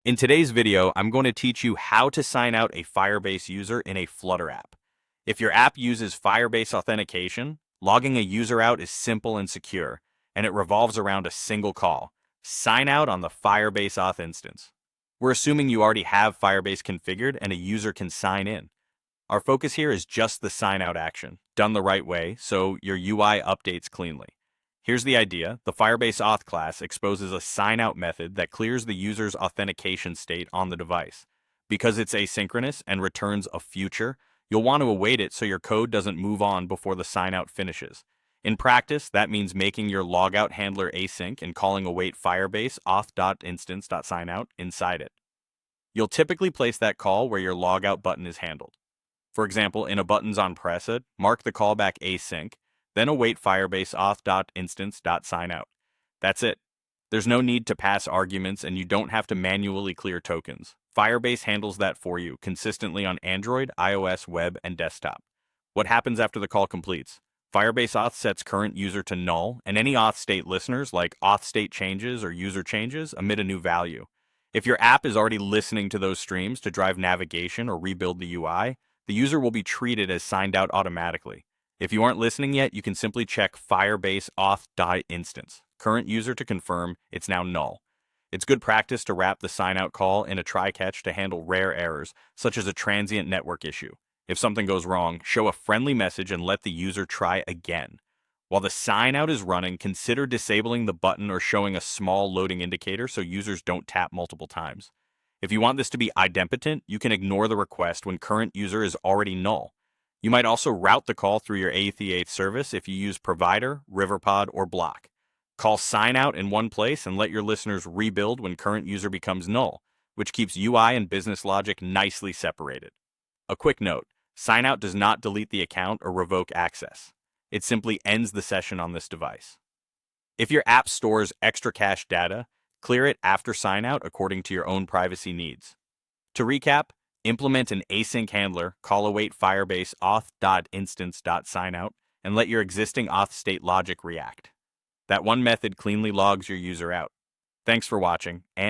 In today's video, I'm going to teach you how to sign out a Firebase user in a Flutter app. If your app uses Firebase authentication, logging a user out is simple and secure, and it revolves around a single call: sign out on the Firebase auth instance. We're assuming you already have Firebase configured and a user can sign in. Our focus here is just the sign out action, done the right way, so your UI updates cleanly. Here's the idea. The Firebase auth class exposes a sign out method that clears the user's authentication state on the device. Because it's asynchronous and returns a future, you'll want to await it so your code doesn't move on before the sign out finishes. In practice, that means making your logout handler async and calling await Firebase auth.instance.signout inside it. You'll typically place that call where your logout button is handled. For example, in a buttons on preset, mark the callback async, then await Firebase auth.instance.signout. That's it. There's no need to pass arguments, and you don't have to manually clear tokens. Firebase handles that for you consistently on Android, iOS, web, and desktop. What happens after the call completes? Firebase auth sets current user to null, and any auth state listeners, like auth state changes or user changes, emit a new value. If your app is already listening to those streams to drive navigation or rebuild the UI, the user will be treated as signed out automatically. If you aren't listening yet, you can simply check Firebase auth.instance, current user, to confirm it's now null. It's good practice to wrap the sign out call in a try-catch to handle rare errors, such as a transient network issue. If something goes wrong, show a friendly message and let the user try again. While the sign out is running, consider disabling the button or showing a small loading indicator so users don't tap multiple times. If you want this to be idempotent, you can ignore the request when current user is already null. You might also route the call through your auth service if you use Provider, Riverpod, or Block. Call sign out in one place and let your listeners rebuild when current user becomes null, which keeps UI and business logic nicely separated. A quick note: sign out does not delete the account or revoke access. It simply ends the session on this device. If your app stores extra cache data, clear it after sign out according to your own privacy needs. To recap, implement an async handler, call await Firebase auth.instance.signout, and let your existing auth state logic react. That one method cleanly logs your user out. Thanks for watching, and